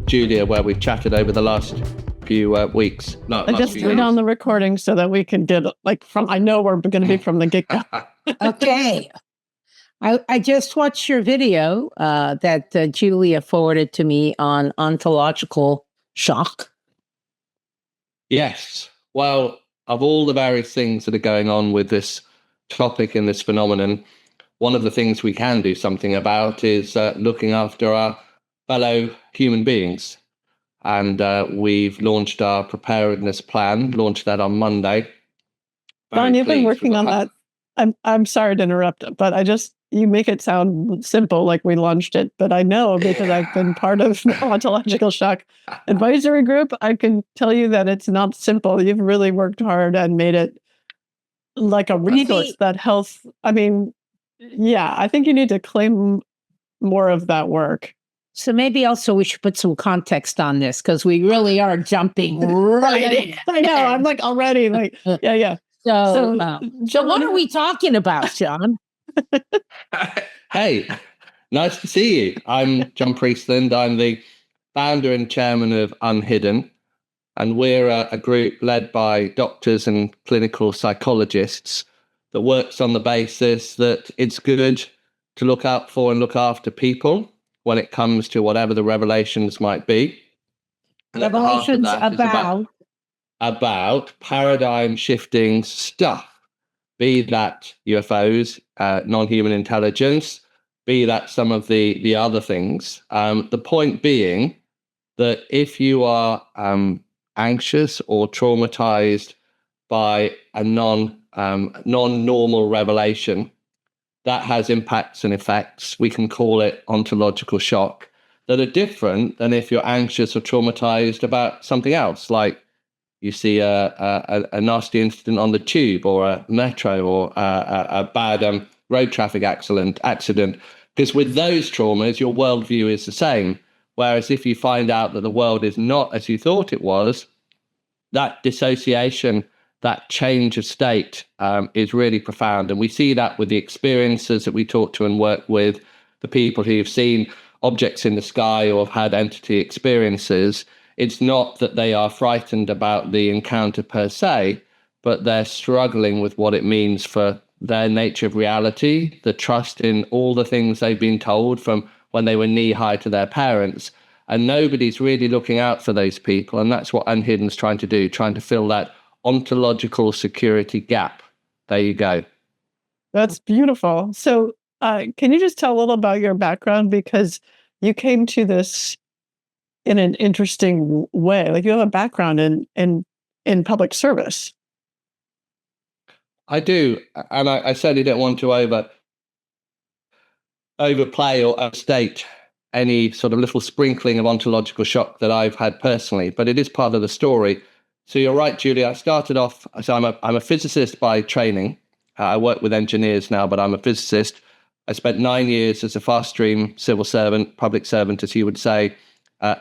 Julia, where we've chatted over the last few weeks. I just put on the recording so that we can get I know we're going to be from the get-go. Okay. I just watched your video that Julia forwarded to me on ontological shock. Yes. Well, of all the various things that are going on with this topic and this phenomenon, one of the things we can do something about is looking after our fellow human beings. And we've launched our preparedness plan, launched that on Monday. John, you've been working on that. I'm sorry to interrupt, but you make it sound simple, like we launched it. But I know because I've been part of the Ontological Shock Advisory Group, I can tell you that it's not simple. You've really worked hard and made it like a resource that helps. I mean, yeah, I think you need to claim more of that work. So maybe also we should put some context on this because we really are jumping right in. I know. I'm already yeah. So what are we talking about, John? Hey, nice to see you. I'm John Priestland. I'm the founder and chairman of uNHIdden, and we're a group led by doctors and clinical psychologists that works on the basis that it's good to look out for and look after people when it comes to whatever the revelations might be. And revelations about paradigm shifting stuff, be that UFOs, non-human intelligence, be that some of the other things. The point being that if you are anxious or traumatized by a non-normal revelation, that has impacts and effects. We can call it ontological shock that are different than if you're anxious or traumatized about something else, like you see a nasty incident on the tube or a metro or a bad road traffic accident. Because with those traumas, your worldview is the same. Whereas if you find out that the world is not as you thought it was, that dissociation, that change of state is really profound. And we see that with the experiences that we talk to and work with, the people who've seen objects in the sky or have had entity experiences. It's not that they are frightened about the encounter per se, but they're struggling with what it means for their nature of reality, the trust in all the things they've been told from when they were knee-high to their parents. And nobody's really looking out for those people. And that's what uNHIdden's trying to do, trying to fill that ontological security gap. There you go. That's beautiful. So can you just tell a little about your background? Because you came to this in an interesting way. Like you have a background in public service. I do. And I certainly don't want to overplay or overstate any sort of little sprinkling of ontological shock that I've had personally, but it is part of the story. So you're right, Julia. I started off, so I'm a physicist by training. I work with engineers now, but I'm a physicist. I spent 9 years as a fast stream civil servant, public servant, as you would say,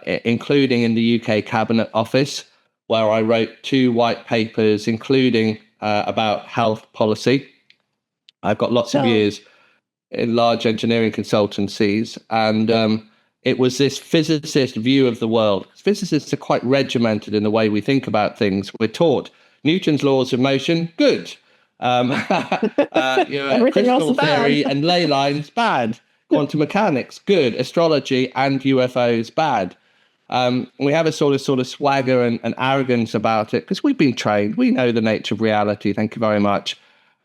including in the UK Cabinet Office, where I wrote 2 white papers, including about health policy. I've got lots of years in large engineering consultancies, and it was this physicist view of the world. Physicists are quite regimented in the way we think about things. We're taught Newton's laws of motion, good. Crystal theory and ley lines, bad. Quantum mechanics, good. Astrology and UFOs, bad. We have a sort of swagger and arrogance about it because we've been trained. We know the nature of reality. Thank you very much.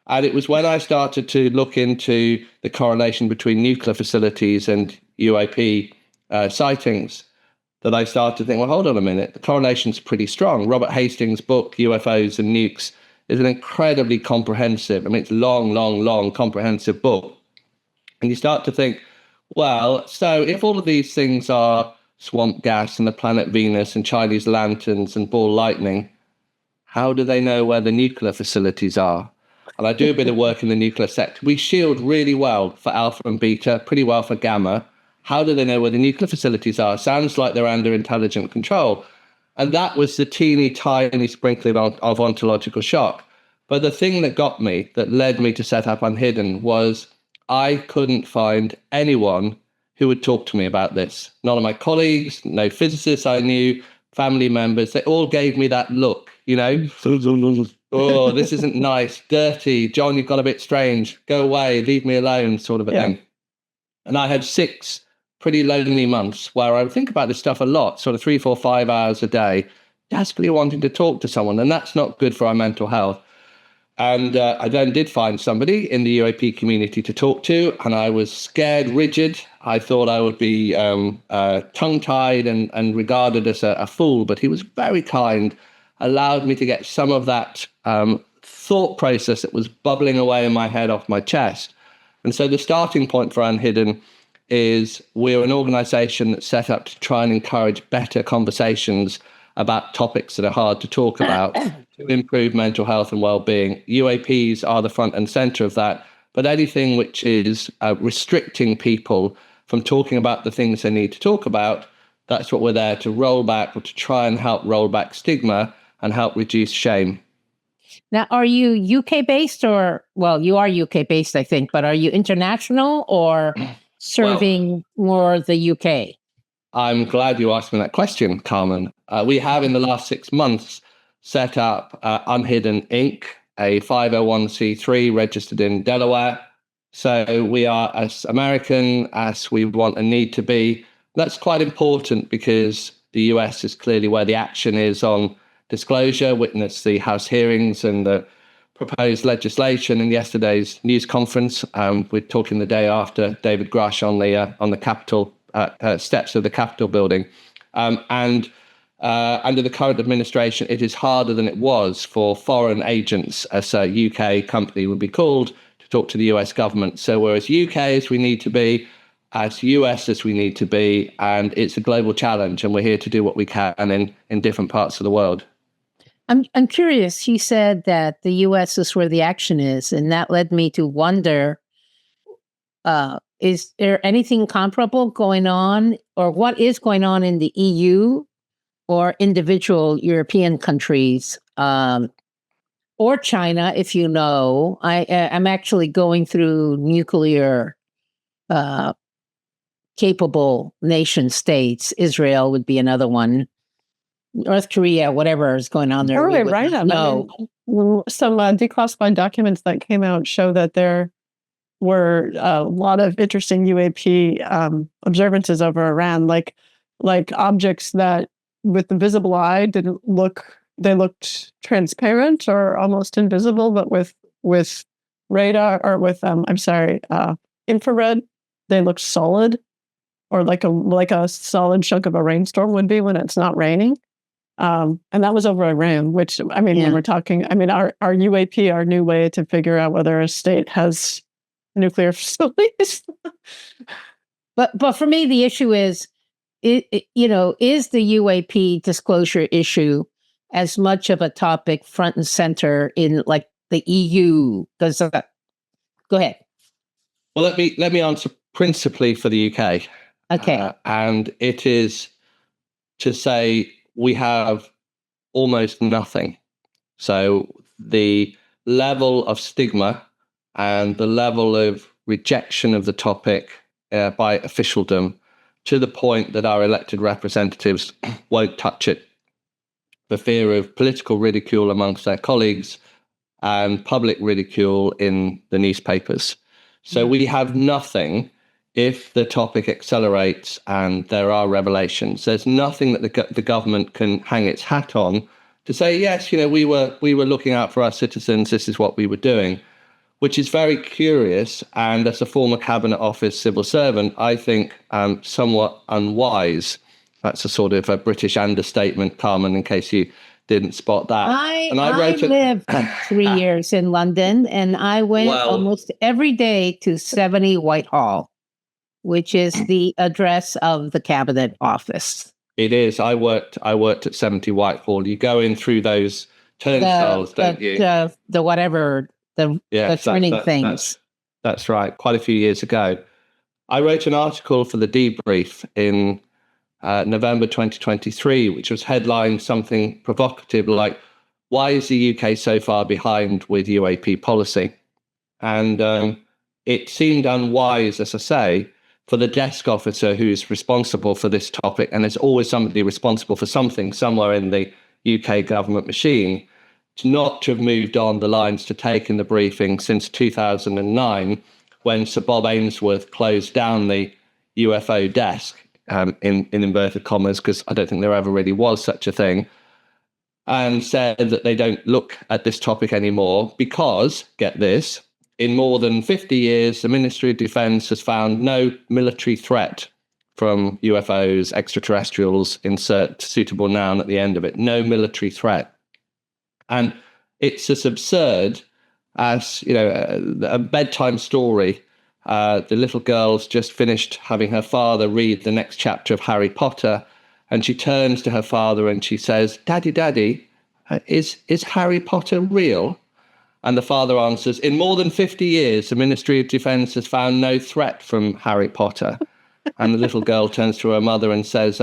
And it was when I started to look into the correlation between nuclear facilities and UAP sightings that I started to think, well, hold on a minute. The correlation's pretty strong. Robert Hastings' book, UFOs and Nukes, is an incredibly comprehensive, it's long, comprehensive book. And you start to think, well, so if all of these things are swamp gas and the planet Venus and Chinese lanterns and ball lightning, how do they know where the nuclear facilities are? And I do a bit of work in the nuclear sector. We shield really well for alpha and beta, pretty well for gamma. How do they know where the nuclear facilities are? Sounds like they're under intelligent control. And that was the teeny tiny sprinkling of ontological shock. But the thing that got me, that led me to set up uNHIdden, was I couldn't find anyone who would talk to me about this. None of my colleagues, no physicists I knew, family members, they all gave me that look, oh, this isn't nice, dirty, John, you've got a bit strange, go away, leave me alone, sort of a thing. And I had 6 pretty lonely months where I would think about this stuff a lot, sort of 3, 4, 5 hours a day, desperately wanting to talk to someone. And that's not good for our mental health. And I then did find somebody in the UAP community to talk to, and I was scared, rigid. I thought I would be tongue-tied and regarded as a fool, but he was very kind, allowed me to get some of that thought process that was bubbling away in my head off my chest. And so the starting point for uNHIdden is we're an organization that's set up to try and encourage better conversations about topics that are hard to talk about to improve mental health and well-being. UAPs are the front and center of that, but anything which is restricting people from talking about the things they need to talk about, that's what we're there to roll back, or to try and help roll back stigma and help reduce shame. Now, are you UK-based or, well, you are UK-based, I think, but are you international or serving more the UK? I'm glad you asked me that question, Carmen. We have, in the last 6 months, set up uNHIdden Inc., a 501c3 registered in Delaware. So we are as American as we want and need to be. That's quite important because the US is clearly where the action is on disclosure. Witness the House hearings and the proposed legislation in yesterday's news conference. We're talking the day after David Grush on the Capitol steps of the Capitol building. And under the current administration, it is harder than it was for foreign agents, as a UK company would be called, to talk to the US government. So we're as UK as we need to be, as US as we need to be, and it's a global challenge, and we're here to do what we can in different parts of the world. I'm curious. He said that the US is where the action is, and that led me to wonder, is there anything comparable going on, or what is going on in the EU or individual European countries, or China, if you know? I'm actually going through nuclear capable nation states. Israel would be another one. North Korea, whatever is going on there. Right. No. Some declassified documents that came out show that there were a lot of interesting UAP observances over Iran, like objects that with the visible eye they looked transparent or almost invisible, but with radar or with infrared, they looked solid, or like a solid chunk of a rainstorm would be when it's not raining. And that was over Iran, which, when we're talking, our UAP, our new way to figure out whether a state has nuclear facilities. But for me, the issue is, is the UAP disclosure issue as much of a topic front and center in like the EU? Because go ahead. Well, let me answer principally for the UK. Okay. And it is to say we have almost nothing. So the level of stigma and the level of rejection of the topic by officialdom, to the point that our elected representatives won't touch it for fear of political ridicule amongst their colleagues and public ridicule in the newspapers. So we have nothing if the topic accelerates and there are revelations. There's nothing that the government can hang its hat on to say, yes, we were looking out for our citizens, this is what we were doing, which is very curious. And as a former Cabinet Office civil servant, I think somewhat unwise. That's a sort of a British understatement, Carmen, in case you didn't spot that. I lived 3 years in London, and I went almost every day to 70 Whitehall, which is the address of the Cabinet Office. It is. I worked at 70 Whitehall. You go in through those turnstiles, don't you? The turning things. That's right. Quite a few years ago. I wrote an article for the Debrief in November 2023, which was headlined something provocative like, why is the UK so far behind with UAP policy? And it seemed unwise, as I say, for the desk officer who's responsible for this topic, and there's always somebody responsible for something somewhere in the UK government machine, to not to have moved on the lines to take in the briefing since 2009, when Sir Bob Ainsworth closed down the UFO desk, in inverted commas, because I don't think there ever really was such a thing, and said that they don't look at this topic anymore because, get this, in more than 50 years, the Ministry of Defence has found no military threat from UFOs, extraterrestrials, insert suitable noun at the end of it, no military threat. And it's as absurd as, a bedtime story. The little girl's just finished having her father read the next chapter of Harry Potter, and she turns to her father and she says, Daddy, is Harry Potter real? And the father answers, in more than 50 years, the Ministry of Defence has found no threat from Harry Potter. And the little girl turns to her mother and says,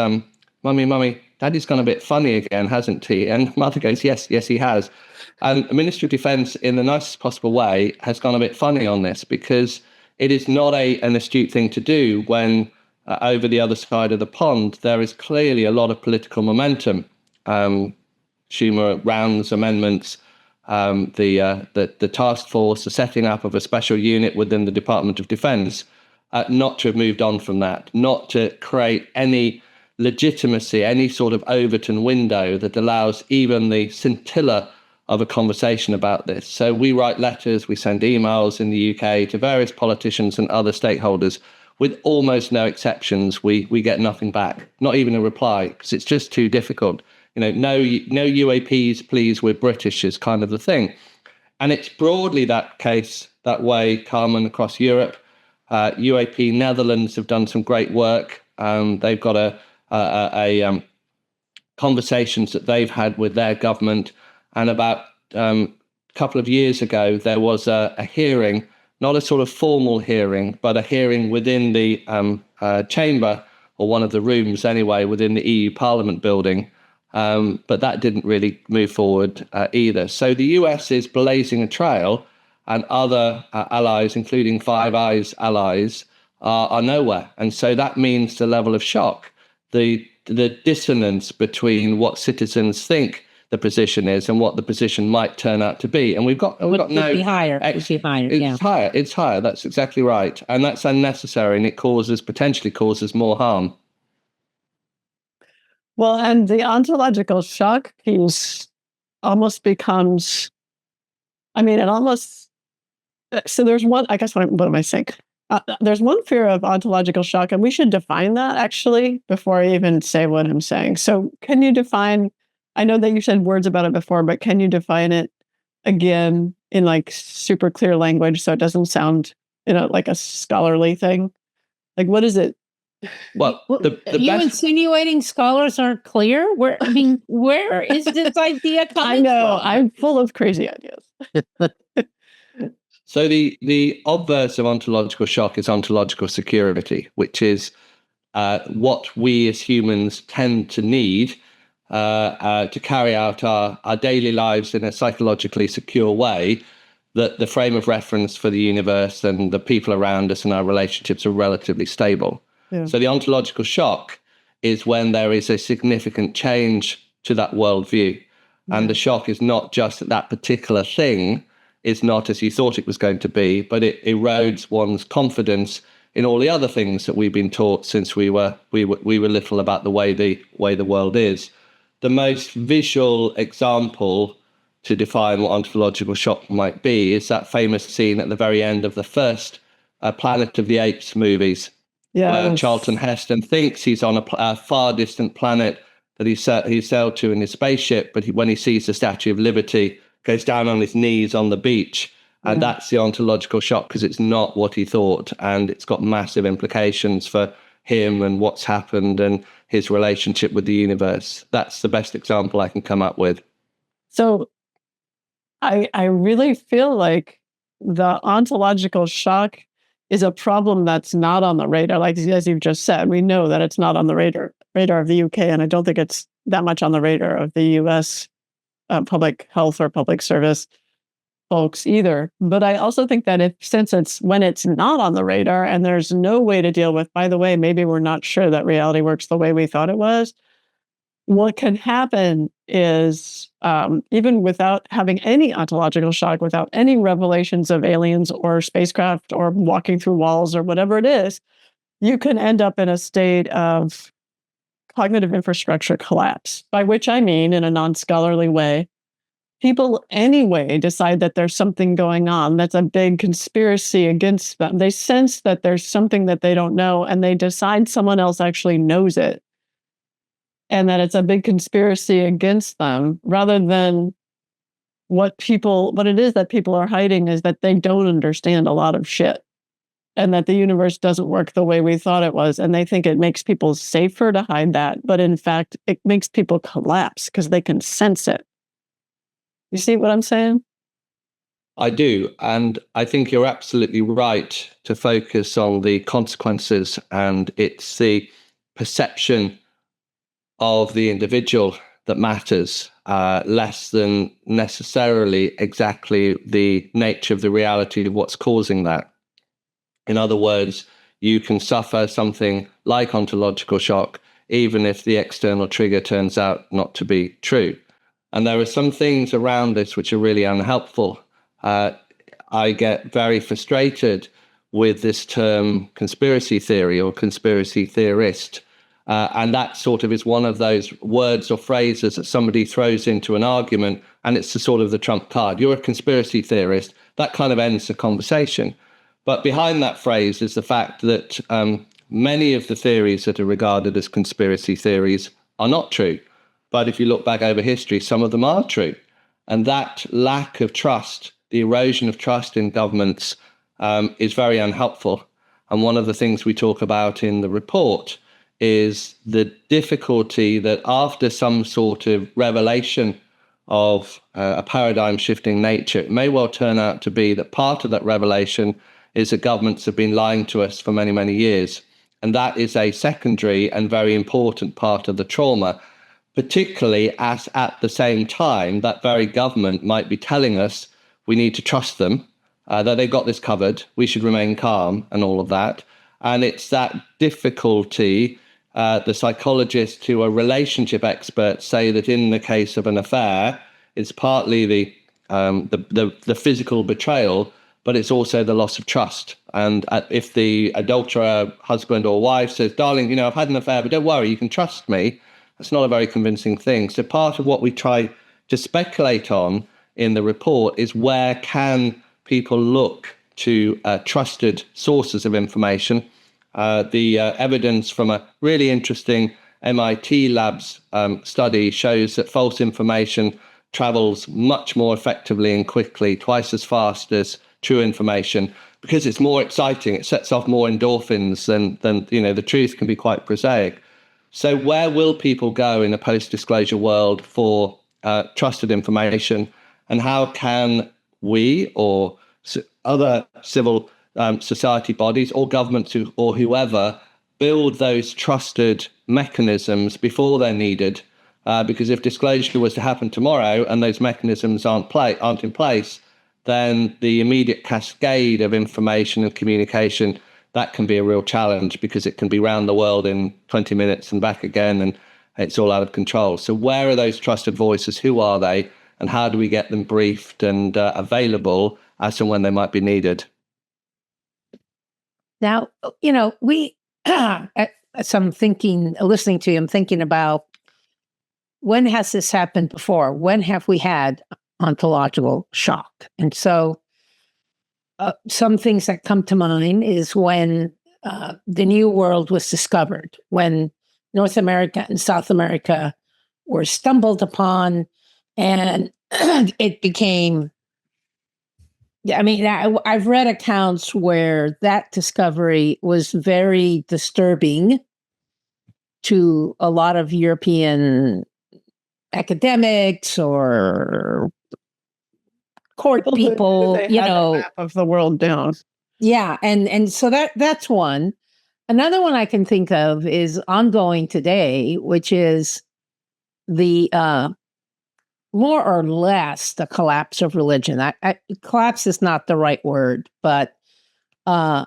Mummy, Daddy's gone a bit funny again, hasn't he? And mother goes, yes, he has. And the Ministry of Defence, in the nicest possible way, has gone a bit funny on this, because it is not an astute thing to do when over the other side of the pond, there is clearly a lot of political momentum. Schumer rounds amendments, the task force, the setting up of a special unit within the Department of Defence, not to have moved on from that, not to create any legitimacy, any sort of Overton window that allows even the scintilla of a conversation about this. So we write letters, we send emails in the UK to various politicians and other stakeholders. With almost no exceptions, we get nothing back, not even a reply, because it's just too difficult. No UAPs, please, we're British is kind of the thing. And it's broadly that case, that way, Carmen, across Europe. UAP Netherlands have done some great work. They've got conversations that they've had with their government. And about a couple of years ago, there was a hearing, not a sort of formal hearing, but a hearing within the chamber, or one of the rooms anyway, within the EU Parliament building. But that didn't really move forward either. So the US is blazing a trail, and other allies, including Five Eyes allies, are nowhere. And so that means the level of shock, the dissonance between what citizens think the position is and what the position might turn out to be. And we've got no... Be higher. It's higher. That's exactly right. And that's unnecessary, and it potentially causes more harm. Well, and the ontological shock piece almost becomes, so there's one, I guess, what am I saying? There's one fear of ontological shock, and we should define that actually before I even say what I'm saying. So can you define, I know that you said words about it before, but can you define it again in like super clear language so it doesn't sound, like a scholarly thing? Like, what is it? Well, are you insinuating scholars aren't clear? Where is this idea coming from? I know, I'm full of crazy ideas. So the obverse of ontological shock is ontological security, which is what we as humans tend to need to carry out our daily lives in a psychologically secure way, that the frame of reference for the universe and the people around us and our relationships are relatively stable. Yeah. So the ontological shock is when there is a significant change to that worldview. Yeah. And the shock is not just that particular thing is not as you thought it was going to be, but it erodes one's confidence in all the other things that we've been taught since we were little about the way the world is. The most visual example to define what ontological shock might be is that famous scene at the very end of the first Planet of the Apes movies. Where Charlton Heston thinks he's on a far distant planet that he sailed to in his spaceship, but when he sees the Statue of Liberty, goes down on his knees on the beach, and that's the ontological shock, because it's not what he thought, and it's got massive implications for him and what's happened and his relationship with the universe. That's the best example I can come up with. So I really feel like the ontological shock is a problem that's not on the radar. Like, as you've just said, we know that it's not on the radar of the UK, and I don't think it's that much on the radar of the US public health or public service. folks either. But I also think that when it's not on the radar and there's no way to deal with, by the way, maybe we're not sure that reality works the way we thought it was. What can happen is, even without having any ontological shock, without any revelations of aliens or spacecraft or walking through walls or whatever it is, you can end up in a state of cognitive infrastructure collapse, by which I mean, in a non-scholarly way, people anyway decide that there's something going on that's a big conspiracy against them. They sense that there's something that they don't know, and they decide someone else actually knows it, and that it's a big conspiracy against them, rather than what it is that people are hiding is that they don't understand a lot of shit, and that the universe doesn't work the way we thought it was. And they think it makes people safer to hide that. But in fact, it makes people collapse because they can sense it. You see what I'm saying? I do. And I think you're absolutely right to focus on the consequences, and it's the perception of the individual that matters, less than necessarily exactly the nature of the reality of what's causing that. In other words, you can suffer something like ontological shock, even if the external trigger turns out not to be true. And there are some things around this which are really unhelpful. I get very frustrated with this term conspiracy theory or conspiracy theorist. And that sort of is one of those words or phrases that somebody throws into an argument, and it's the sort of the trump card. You're a conspiracy theorist. That kind of ends the conversation. But behind that phrase is the fact that many of the theories that are regarded as conspiracy theories are not true. But if you look back over history, some of them are true. And that lack of trust, the erosion of trust in governments, is very unhelpful. And one of the things we talk about in the report is the difficulty that after some sort of revelation of a paradigm shifting nature, it may well turn out to be that part of that revelation is that governments have been lying to us for many, many years. And that is a secondary and very important part of the trauma, particularly as at the same time that very government might be telling us we need to trust them, that they've got this covered, we should remain calm and all of that. And it's that difficulty. The psychologists who are relationship experts say that in the case of an affair, it's partly the physical betrayal, but it's also the loss of trust. And if the adulterer, husband or wife says, darling, I've had an affair, but don't worry, you can trust me, that's not a very convincing thing. So part of what we try to speculate on in the report is where can people look to trusted sources of information. The evidence from a really interesting MIT labs study shows that false information travels much more effectively and quickly, twice as fast as true information, because it's more exciting. It sets off more endorphins than the truth can be quite prosaic. So where will people go in a post-disclosure world for trusted information, and how can we or other civil society bodies or governments or whoever build those trusted mechanisms before they're needed? Because if disclosure was to happen tomorrow and those mechanisms aren't in place, then the immediate cascade of information and communication, that can be a real challenge, because it can be round the world in 20 minutes and back again, and it's all out of control. So where are those trusted voices? Who are they? And how do we get them briefed and available as and when they might be needed? Now, we, as I'm listening to you, I'm thinking about, when has this happened before? When have we had ontological shock? And so some things that come to mind is when the New World was discovered, when North America and South America were stumbled upon, and it became, I've read accounts where that discovery was very disturbing to a lot of European academics or court people, the map of the world down. Yeah, and so that's one. Another one I can think of is ongoing today, which is the more or less the collapse of religion. Collapse is not the right word, but I'm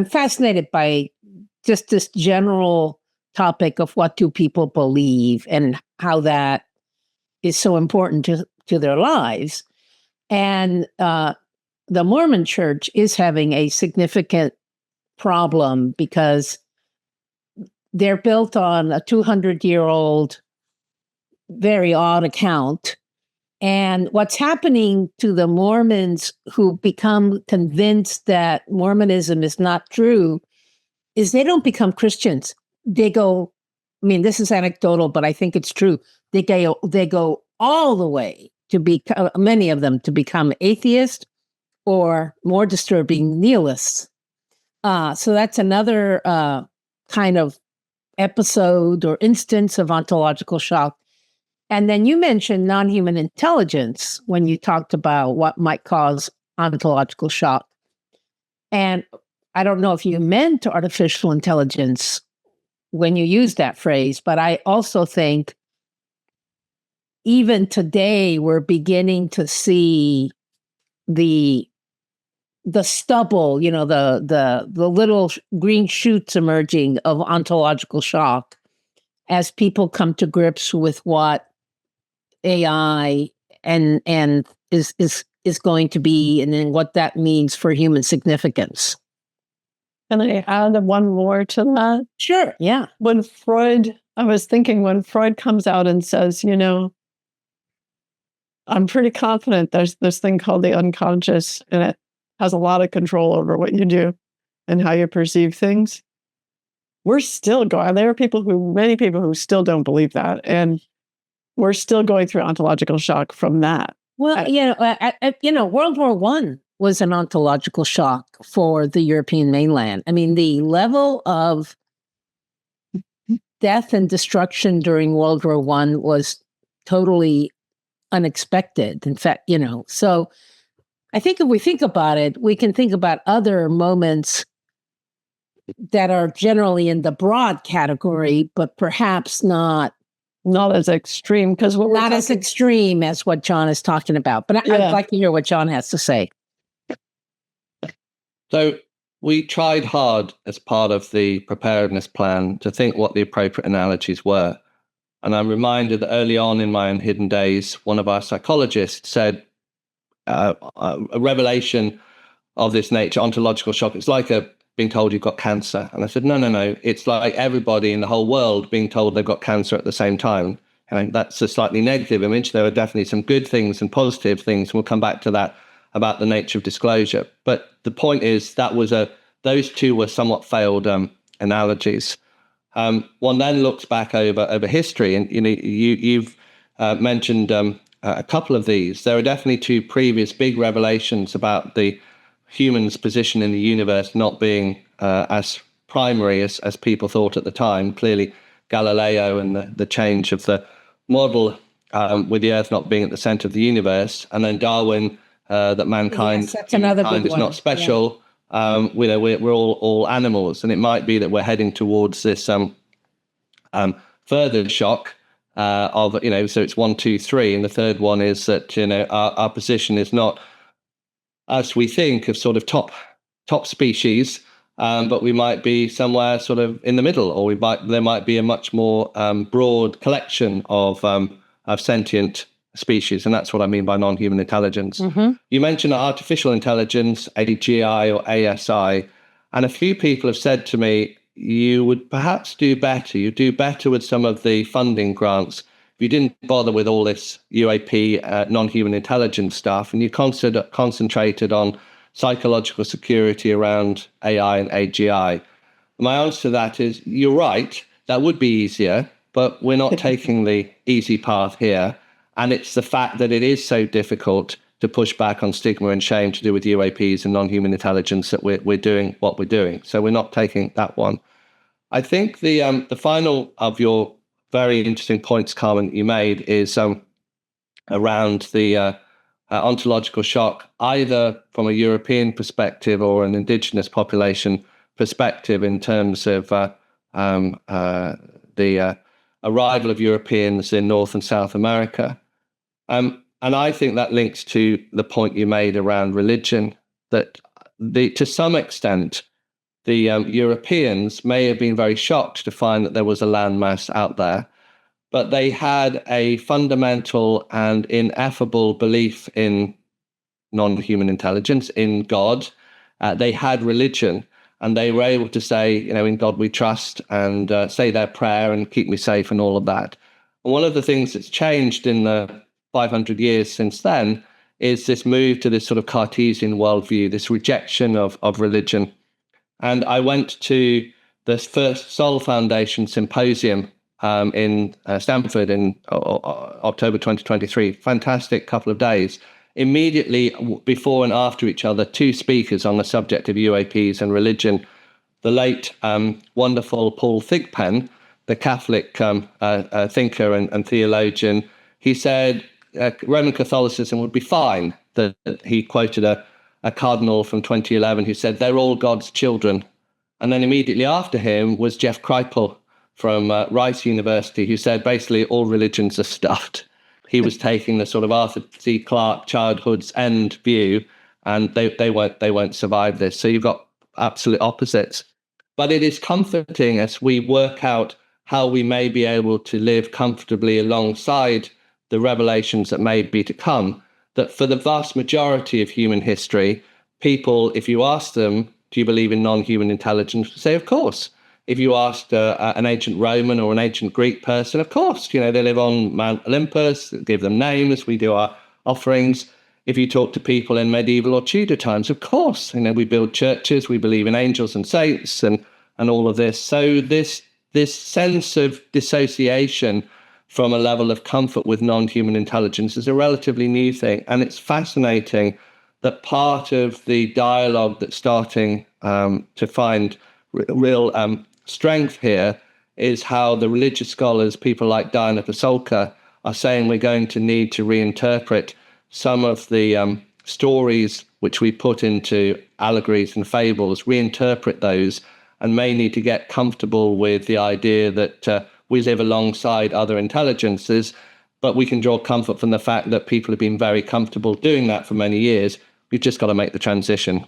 fascinated by just this general topic of what do people believe and how that is so important to their lives. And the Mormon Church is having a significant problem because they're built on a 200-year-old, very odd account. And what's happening to the Mormons who become convinced that Mormonism is not true is they don't become Christians. They go, I mean, this is anecdotal, but I think it's true. They go all the way to become, many of them, to become atheists or, more disturbing, nihilists. So that's another kind of episode or instance of ontological shock. And then you mentioned non-human intelligence when you talked about what might cause ontological shock. And I don't know if you meant artificial intelligence when you used that phrase, but I also think even today we're beginning to see the stubble, the little green shoots emerging of ontological shock as people come to grips with what AI and is going to be, and then what that means for human significance. Can I add one more to that? Sure. Yeah. I was thinking when Freud comes out and says, I'm pretty confident there's this thing called the unconscious, and it has a lot of control over what you do and how you perceive things. We're still going. There are many people who still don't believe that, and we're still going through ontological shock from that. Well, World War I was an ontological shock for the European mainland. I mean, the level of death and destruction during World War I was totally unexpected. In fact, so I think if we think about it, we can think about other moments that are generally in the broad category, but perhaps not as extreme, because as extreme as what John is talking about. But I'd like to hear what John has to say. So we tried hard as part of the preparedness plan to think what the appropriate analogies were. And I'm reminded that early on in my uNHIdden days, one of our psychologists said a revelation of this nature, ontological shock, it's like being told you've got cancer. And I said, no. It's like everybody in the whole world being told they've got cancer at the same time. And that's a slightly negative image. There are definitely some good things and positive things. And we'll come back to that about the nature of disclosure. But the point is those two were somewhat failed analogies. One then looks back over history, and you've mentioned a couple of these. There are definitely two previous big revelations about the human's position in the universe not being as primary as people thought at the time. Clearly, Galileo and the change of the model with the Earth not being at the center of the universe, and then Darwin, that mankind is not special. Yeah. We're all animals, and it might be that we're heading towards this further shock so it's 1, 2, 3, and the third one is that our position is not as we think of sort of top species, but we might be somewhere sort of in the middle, or there might be a much more broad collection of sentient species, and that's what I mean by non-human intelligence. Mm-hmm. You mentioned artificial intelligence, AGI or ASI, and a few people have said to me, you would perhaps do better. You do better with some of the funding grants if you didn't bother with all this UAP, non-human intelligence stuff, and you concentrated on psychological security around AI and AGI. My answer to that is, you're right, that would be easier, but we're not taking the easy path here. And it's the fact that it is so difficult to push back on stigma and shame to do with UAPs and non-human intelligence that we're doing what we're doing. So we're not taking that one. I think the final of your very interesting points, Carmen, you made is around the ontological shock, either from a European perspective or an indigenous population perspective, in terms of the arrival of Europeans in North and South America. And I think that links to the point you made around religion, that to some extent, the Europeans may have been very shocked to find that there was a landmass out there, but they had a fundamental and ineffable belief in non-human intelligence, in God. They had religion, and they were able to say, in God we trust, and say their prayer and keep me safe and all of that. And one of the things that's changed in the 500 years since then is this move to this sort of Cartesian worldview, this rejection of religion. And I went to the first Soul Foundation symposium in Stanford in October 2023. Fantastic couple of days. Immediately before and after each other, two speakers on the subject of UAPs and religion. The late, wonderful Paul Thigpen, the Catholic thinker and theologian, he said Roman Catholicism would be fine. That he quoted a cardinal from 2011 who said, they're all God's children. And then immediately after him was Jeff Kripal from Rice University, who said basically all religions are stuffed. He was taking the sort of Arthur C. Clarke childhood's end view, and they won't survive this. So you've got absolute opposites. But it is comforting as we work out how we may be able to live comfortably alongside the revelations that may be to come, that for the vast majority of human history, people, if you ask them, do you believe in non-human intelligence, say, of course. If you asked an ancient Roman or an ancient Greek person, of course, they live on Mount Olympus, give them names, we do our offerings. If you talk to people in medieval or Tudor times, of course, we build churches, we believe in angels and saints and all of this. So this sense of dissociation from a level of comfort with non-human intelligence is a relatively new thing. And it's fascinating that part of the dialogue that's starting to find real strength here is how the religious scholars, people like Diana Pasulka, are saying we're going to need to reinterpret some of the stories which we put into allegories and fables, reinterpret those, and may need to get comfortable with the idea that we live alongside other intelligences, but we can draw comfort from the fact that people have been very comfortable doing that for many years. We've just got to make the transition.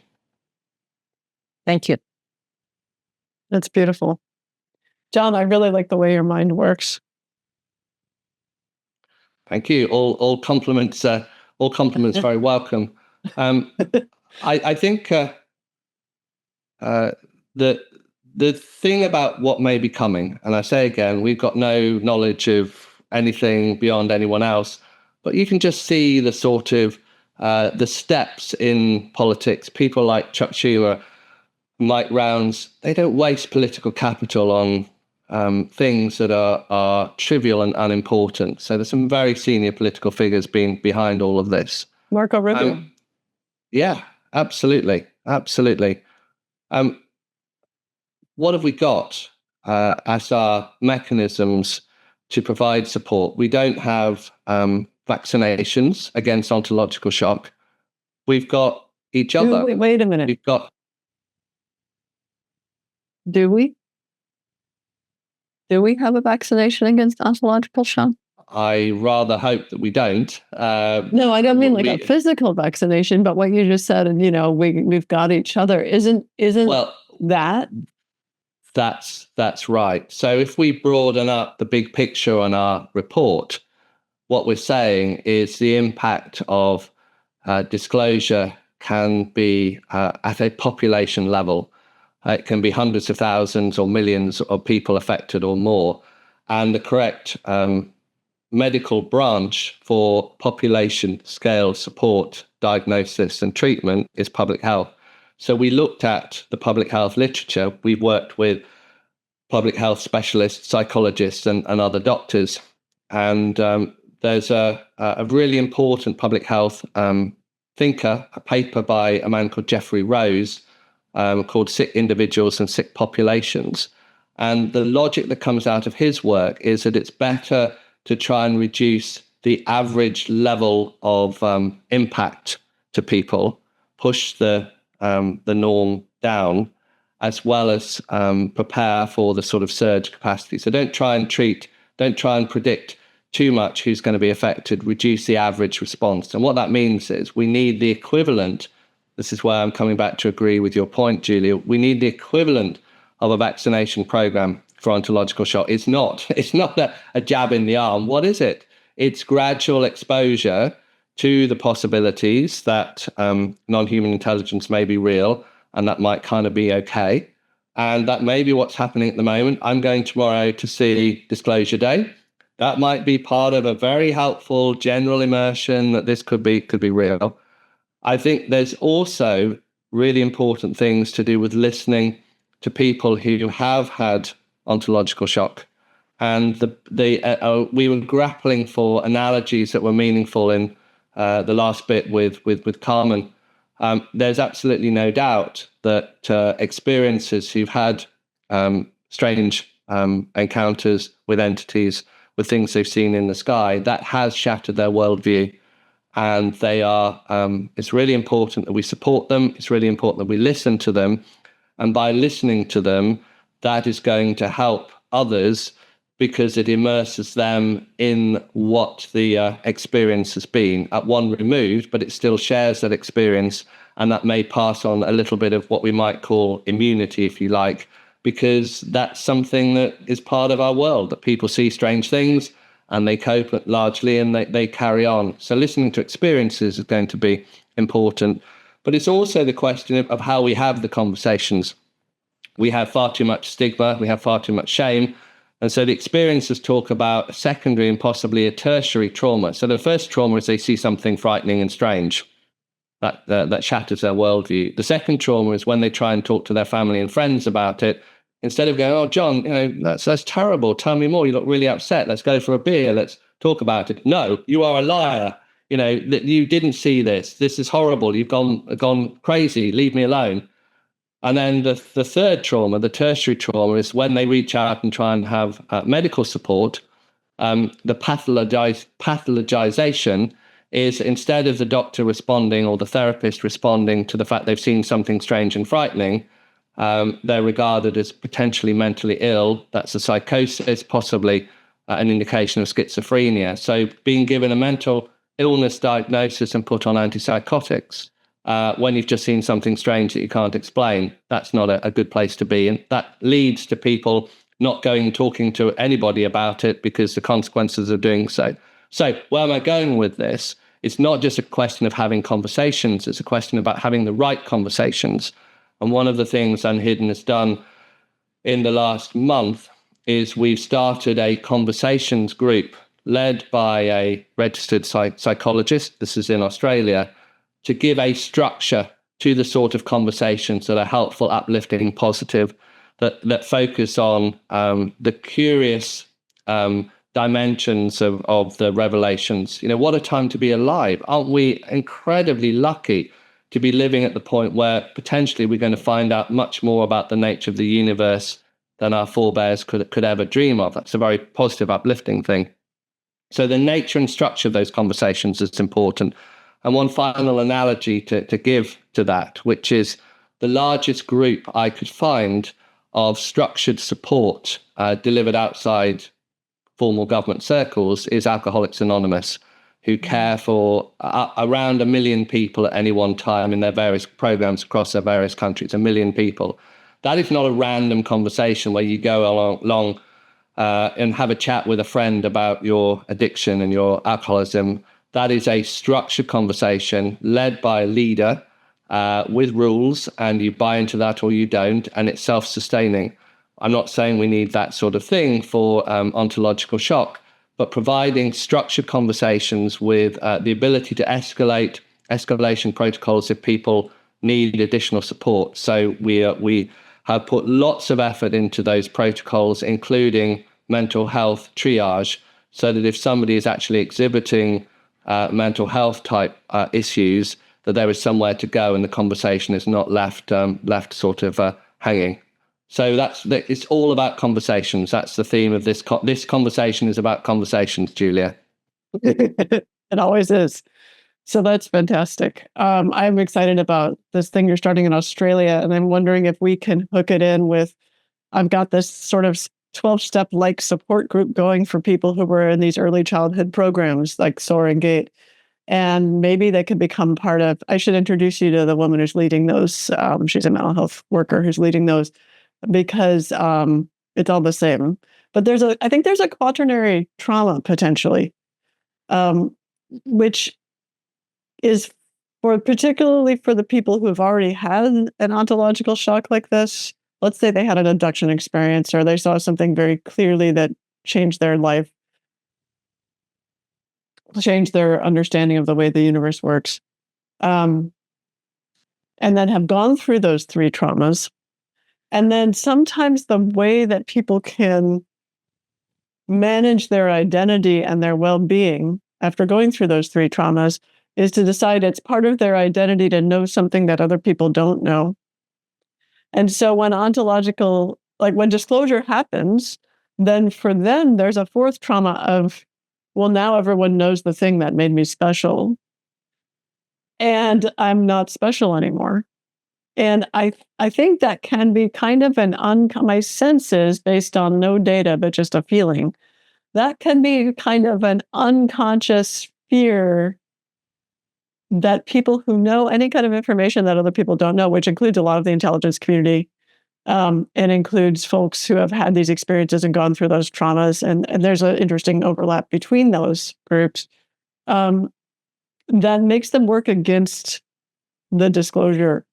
Thank you. That's beautiful. John, I really like the way your mind works. Thank you. All compliments very welcome. I think the thing about what may be coming, and I say again, we've got no knowledge of anything beyond anyone else, but you can just see the sort of the steps in politics. People like Chuck Schumer, Mike Rounds, they don't waste political capital on things that are trivial and unimportant. So there's some very senior political figures being behind all of this. Marco Rubio. Yeah, absolutely. What have we got as our mechanisms to provide support? We don't have vaccinations against ontological shock. We've got each other. Wait a minute. We've got. Do we? Do we have a vaccination against ontological shock? I rather hope that we don't. No, I don't mean like a physical vaccination, but what you just said, and we've got each other. Isn't well, that? That's right. So if we broaden up the big picture on our report, what we're saying is the impact of disclosure can be at a population level. It can be hundreds of thousands or millions of people affected or more. And the correct medical branch for population scale support, diagnosis and treatment is public health. So we looked at the public health literature. We've worked with public health specialists, psychologists and other doctors. And there's a really important public health thinker, a paper by a man called Jeffrey Rose, called Sick Individuals and Sick Populations. And the logic that comes out of his work is that it's better to try and reduce the average level of impact to people, push the norm down, as well as prepare for the sort of surge capacity. So don't try and treat Don't try and predict too much who's going to be affected. Reduce the average response. And what that means is we need the equivalent. This is where I'm coming back to agree with your point, Julia. We need the equivalent of a vaccination program for ontological shock. It's not a jab in the arm. What is it? It's gradual exposure to the possibilities that non-human intelligence may be real, and that might kind of be okay. And that may be what's happening at the moment. I'm going tomorrow to see Disclosure Day. That might be part of a very helpful general immersion that this could be real. I think there's also really important things to do with listening to people who have had ontological shock. And we were grappling for analogies that were meaningful in the last bit with Carmen. There's absolutely no doubt that experiences who've had strange encounters with entities, with things they've seen in the sky, that has shattered their worldview. And they are, it's really important that we support them. It's really important that we listen to them. And by listening to them, that is going to help others because it immerses them in what the experience has been at one removed, but it still shares that experience. And that may pass on a little bit of what we might call immunity, if you like, because that's something that is part of our world, that people see strange things and they cope largely and they carry on. So listening to experiences is going to be important. But it's also the question of how we have the conversations. We have far too much stigma, we have far too much shame. And so the experiences talk about a secondary and possibly a tertiary trauma. So the first trauma is they see something frightening and strange. That shatters their worldview. The second trauma is when they try and talk to their family and friends about it. Instead of going, "Oh, John, that's terrible. Tell me more. You look really upset. Let's go for a beer. Let's talk about it." "No, you are a liar. That you didn't see this. This is horrible. You've gone crazy. Leave me alone." And then the third trauma, the tertiary trauma, is when they reach out and try and have medical support. The pathologization is instead of the doctor responding or the therapist responding to the fact they've seen something strange and frightening, they're regarded as potentially mentally ill. That's a psychosis, possibly an indication of schizophrenia. So being given a mental illness diagnosis and put on antipsychotics when you've just seen something strange that you can't explain, that's not a good place to be. And that leads to people not going and talking to anybody about it because the consequences of doing so. So where am I going with this? It's not just a question of having conversations. It's a question about having the right conversations. And one of the things uNHIdden has done in the last month is we've started a conversations group led by a registered psychologist, this is in Australia, to give a structure to the sort of conversations that are helpful, uplifting, positive, that focus on the curious dimensions of the revelations. What a time to be alive. Aren't we incredibly lucky to be living at the point where potentially we're going to find out much more about the nature of the universe than our forebears could ever dream of? That's a very positive, uplifting thing. So the nature and structure of those conversations is important. And one final analogy to give to that, which is the largest group I could find of structured support delivered outside formal government circles is Alcoholics Anonymous, who care for around 1 million people at any one time in their various programs across their various countries. 1 million people. That is not a random conversation where you go along and have a chat with a friend about your addiction and your alcoholism. That is a structured conversation led by a leader with rules, and you buy into that or you don't, and it's self-sustaining. I'm not saying we need that sort of thing for ontological shock, but providing structured conversations with the ability to escalation protocols if people need additional support. So we have put lots of effort into those protocols, including mental health triage, so that if somebody is actually exhibiting mental health type issues, that there is somewhere to go and the conversation is not left sort of hanging. So it's all about conversations. That's the theme of this. This conversation is about conversations, Julia. It always is. So that's fantastic. I'm excited about this thing you're starting in Australia, and I'm wondering if we can hook it in with, I've got this sort of 12-step like support group going for people who were in these early childhood programs like SOAR and GATE. And maybe they could become part of, I should introduce you to the woman who's leading those. She's a mental health worker who's leading those, because it's all the same. But I think there's a quaternary trauma potentially, which is particularly for the people who have already had an ontological shock like this. Let's say they had an abduction experience, or they saw something very clearly that changed their life, changed their understanding of the way the universe works, and then have gone through those 3 traumas. And then sometimes the way that people can manage their identity and their well-being after going through those 3 traumas is to decide it's part of their identity to know something that other people don't know. And so when when disclosure happens, then for them, there's a 4th trauma of, well, now everyone knows the thing that made me special, and I'm not special anymore. And I think that can be kind of my senses, based on no data, but just a feeling, that can be kind of an unconscious fear that people who know any kind of information that other people don't know, which includes a lot of the intelligence community, and includes folks who have had these experiences and gone through those traumas, and there's an interesting overlap between those groups, that makes them work against the disclosure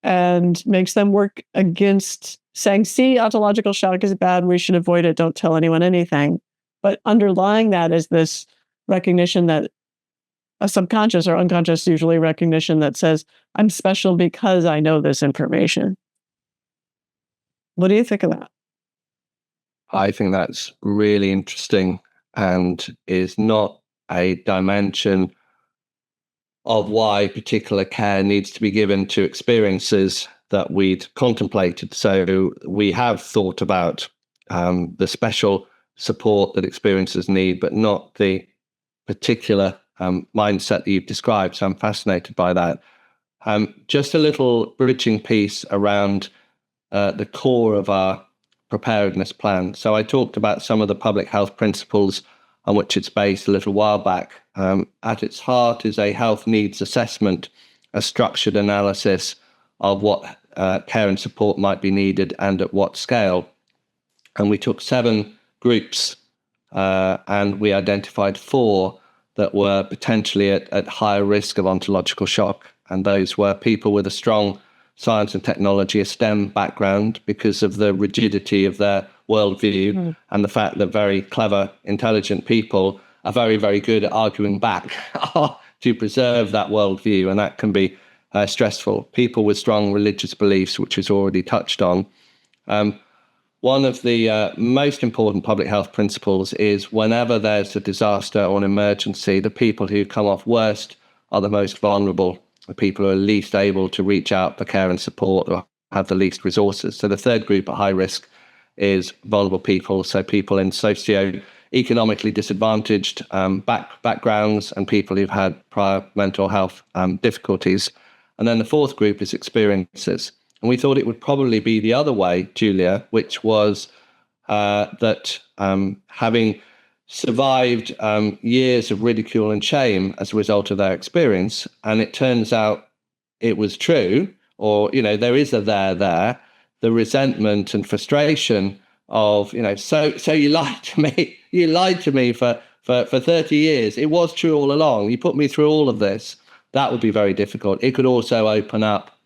and makes them work against saying, see, ontological shock is bad, we should avoid it, don't tell anyone anything. But underlying that is this recognition, that a subconscious or unconscious, usually, recognition that says, I'm special because I know this information. What do you think of that? I think that's really interesting, and is not a dimension of why particular care needs to be given to experiences that we'd contemplated. So we have thought about the special support that experiences need, but not the particular mindset that you've described. So I'm fascinated by that. Just a little bridging piece around the core of our preparedness plan. So I talked about some of the public health principles on which it's based a little while back. At its heart is a health needs assessment, a structured analysis of what care and support might be needed and at what scale. And we took 7 groups and we identified 4 that were potentially at higher risk of ontological shock. And those were people with a strong science and technology, a STEM background, because of the rigidity of their worldview and the fact that very clever, intelligent people are very, very good at arguing back to preserve that worldview. And that can be stressful. People with strong religious beliefs, which is already touched on. One of the most important public health principles is whenever there's a disaster or an emergency, the people who come off worst are the most vulnerable, the people who are least able to reach out for care and support or have the least resources. So the third group at high risk is vulnerable people, so people in socio-economically disadvantaged backgrounds and people who've had prior mental health difficulties. And then the fourth group is experiences. And we thought it would probably be the other way, Julia, which was that having survived years of ridicule and shame as a result of their experience, and it turns out it was true, or, there is a there, the resentment and frustration of, so you lied to me for 30 years. It was true all along. You put me through all of this. That would be very difficult. It could also open up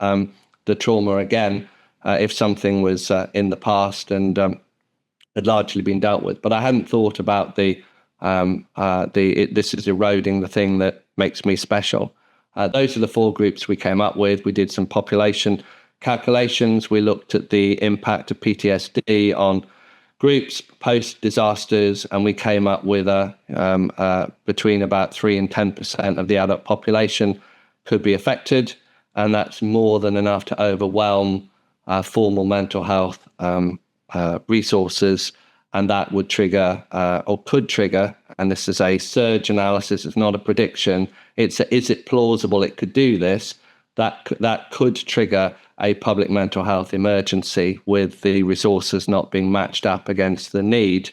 the trauma again if something was in the past and had largely been dealt with. But I hadn't thought about this is eroding the thing that makes me special. Those are the four groups we came up with. We did some population calculations. We looked at the impact of PTSD on groups post-disasters, and we came up with between about 3 and 10% of the adult population could be affected, and that's more than enough to overwhelm formal mental health resources, and that would trigger or could trigger, and this is a surge analysis, it's not a prediction, is it plausible it could do this? that could trigger a public mental health emergency with the resources not being matched up against the need.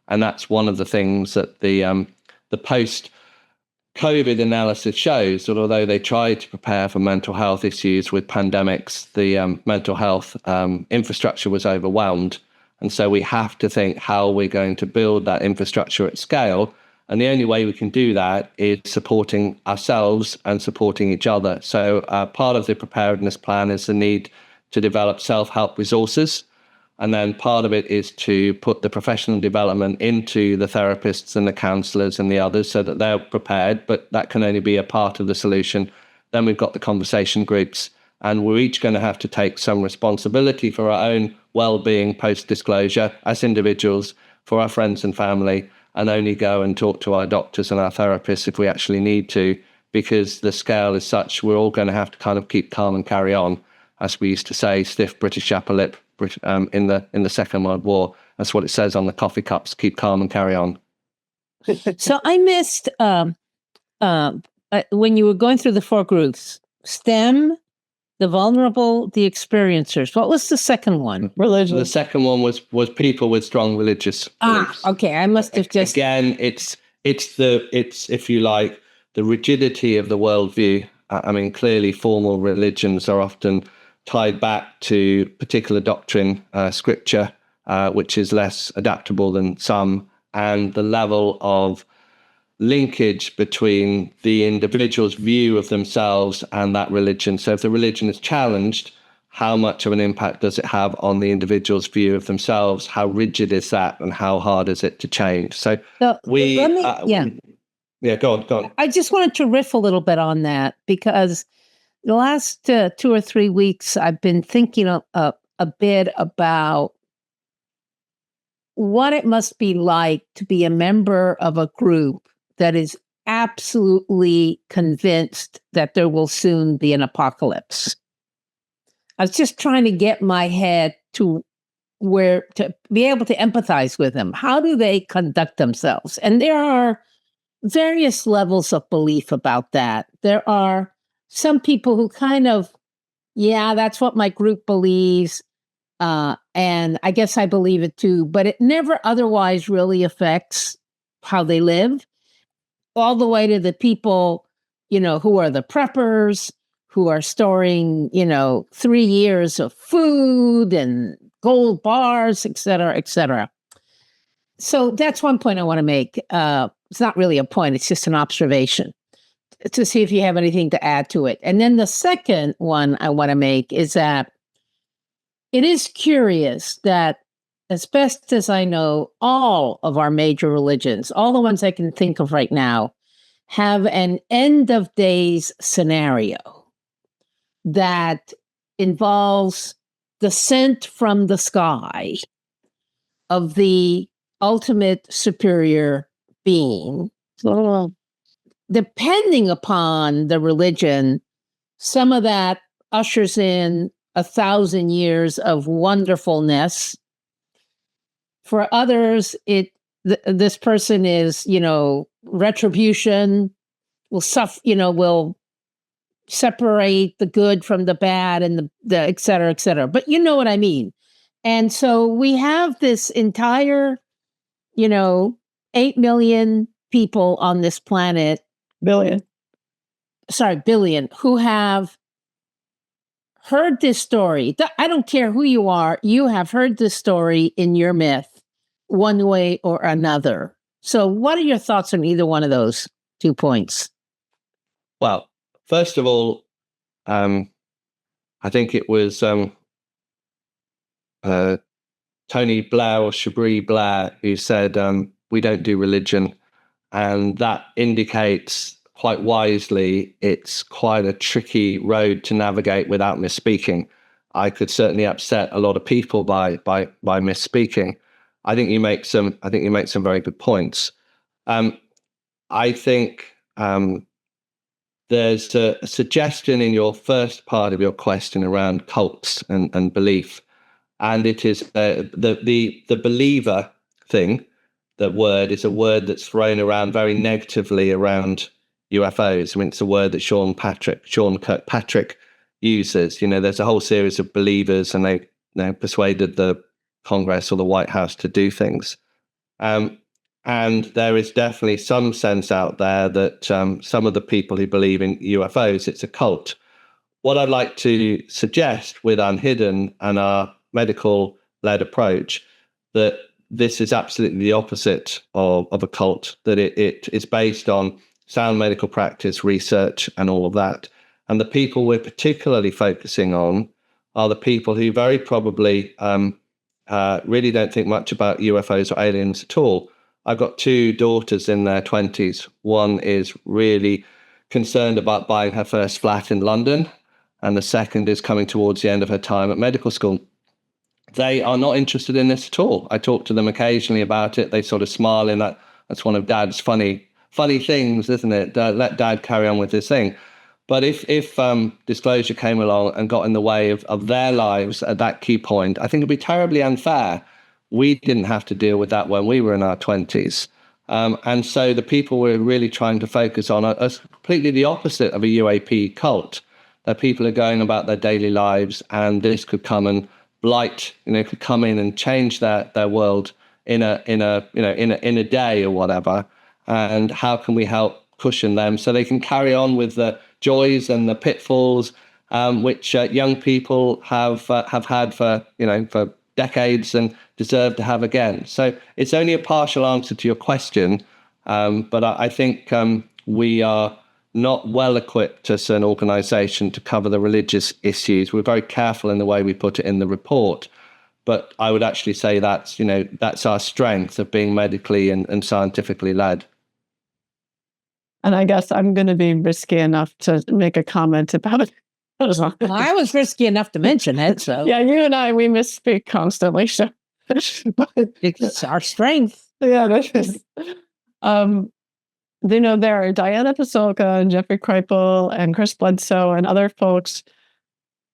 And that's one of the things that the post-COVID analysis shows, that although they tried to prepare for mental health issues with pandemics, the mental health infrastructure was overwhelmed. And so we have to think how we're going to build that infrastructure at scale. And the only way we can do that is supporting ourselves and supporting each other. So part of the preparedness plan is the need to develop self-help resources. And then part of it is to put the professional development into the therapists and the counselors and the others so that they're prepared, but that can only be a part of the solution. Then we've got the conversation groups, and we're each going to have to take some responsibility for our own well-being post-disclosure as individuals, for our friends and family, and only go and talk to our doctors and our therapists if we actually need to, because the scale is such, we're all going to have to kind of keep calm and carry on. As we used to say, stiff British upper lip in the Second World War. That's what it says on the coffee cups, keep calm and carry on. So I missed when you were going through the 4 groups, STEM, the vulnerable, the experiencers. What was the second one? Religion. The second one was people with strong religious beliefs. Okay. I must have just... Again, it's if you like, the rigidity of the worldview. I mean, clearly formal religions are often tied back to particular doctrine, scripture, which is less adaptable than some, and the level of linkage between the individual's view of themselves and that religion. So if the religion is challenged, how much of an impact does it have on the individual's view of themselves? How rigid is that, and how hard is it to change? So go on. I just wanted to riff a little bit on that, because the last 2 or 3 weeks, I've been thinking a bit about what it must be like to be a member of a group that is absolutely convinced that there will soon be an apocalypse. I was just trying to get my head to where to be able to empathize with them. How do they conduct themselves? And there are various levels of belief about that. There are some people who kind of, that's what my group believes. And I guess I believe it too, but it never otherwise really affects how they live, all the way to the people, who are the preppers, who are storing, 3 years of food and gold bars, et cetera, et cetera. So that's one point I want to make. It's not really a point. It's just an observation to see if you have anything to add to it. And then the second one I want to make is that it is curious that, as best as I know, all of our major religions, all the ones I can think of right now, have an end of days scenario that involves descent from the sky of the ultimate superior being. Depending upon the religion, some of that ushers in 1,000 years of wonderfulness. For others, this person is, retribution, will will separate the good from the bad, and the et cetera, et cetera. But you know what I mean. And so we have this entire, 8 million people on this planet. Billion, who have heard this story. I don't care who you are, you have heard this story in your myth, one way or another. So what are your thoughts on either one of those 2 points? Well, first of all, I think it was Tony Blair or Chabris Blair who said, we don't do religion. And that indicates quite wisely it's quite a tricky road to navigate without misspeaking. I could certainly upset a lot of people by misspeaking. I think you make some very good points. I think there's a suggestion in your first part of your question around cults and belief, and it is the believer thing. The word is a word that's thrown around very negatively around UFOs. I mean, it's a word that Sean Kirkpatrick users. There's a whole series of believers, and they persuaded the Congress or the White House to do things. And there is definitely some sense out there that some of the people who believe in UFOs, it's a cult. What I'd like to suggest with uNHIdden and our medical-led approach, that this is absolutely the opposite of a cult, that it is based on sound medical practice, research, and all of that. And the people we're particularly focusing on are the people who very probably really don't think much about UFOs or aliens at all. I've got 2 daughters in their 20s. One is really concerned about buying her first flat in London, and the second is coming towards the end of her time at medical school. They are not interested in this at all. I talk to them occasionally about it. They sort of smile in that's one of Dad's funny things, isn't it? Let Dad carry on with his thing. But if disclosure came along and got in the way of their lives at that key point, I think it'd be terribly unfair. We didn't have to deal with that when we were in our 20s. And so the people we're really trying to focus on are completely the opposite of a UAP cult. That people are going about their daily lives, and this could come and blight, could come in and change their world in a day or whatever. And how can we help cushion them so they can carry on with the joys and the pitfalls which young people have had for decades and deserve to have again. So it's only a partial answer to your question, but I think we are not well equipped as an organization to cover the religious issues. We're very careful in the way we put it in the report, but I would actually say that's our strength of being medically and scientifically led. And I guess I'm going to be risky enough to make a comment about it. I was risky enough to mention it, so. Yeah, you and I, we misspeak constantly. So. It's our strength. Yeah, that is. There are Diana Pasulka and Jeffrey Kripal and Chris Bledsoe and other folks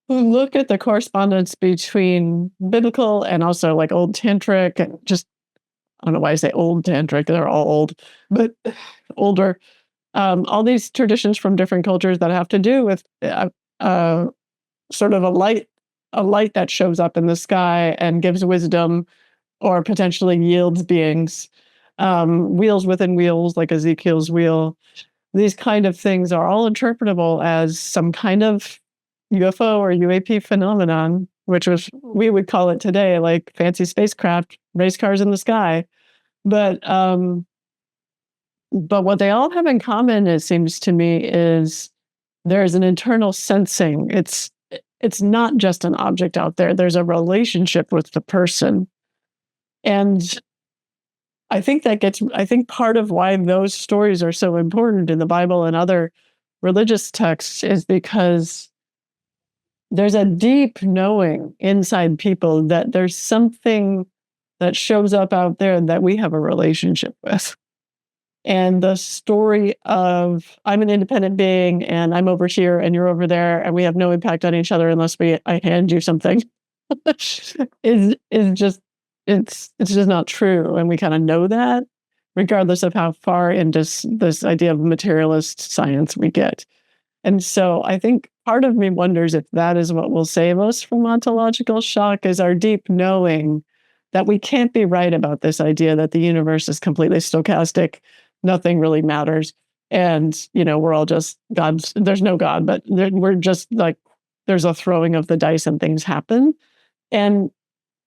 who look at the correspondence between biblical and also like old tantric and just, I don't know why I say old tantric, they're all old, but older. All these traditions from different cultures that have to do with sort of a light that shows up in the sky and gives wisdom or potentially yields beings, wheels within wheels, like Ezekiel's wheel. These kind of things are all interpretable as some kind of UFO or UAP phenomenon, which we would call it today, like fancy spacecraft, race cars in the sky. But what they all have in common, it seems to me, is there's an internal sensing. It's not just an object out there. There's a relationship with the person. And I think part of why those stories are so important in the Bible and other religious texts is because there's a deep knowing inside people that there's something that shows up out there that we have a relationship with. And the story of I'm an independent being and I'm over here and you're over there and we have no impact on each other unless I hand you something is just it's just not true. And we kind of know that regardless of how far into this idea of materialist science we get. And so I think part of me wonders if that is what will save us from ontological shock, is our deep knowing that we can't be right about this idea that the universe is completely stochastic. Nothing really matters. And, we're all just gods. There's no God, but we're just like, there's a throwing of the dice and things happen. And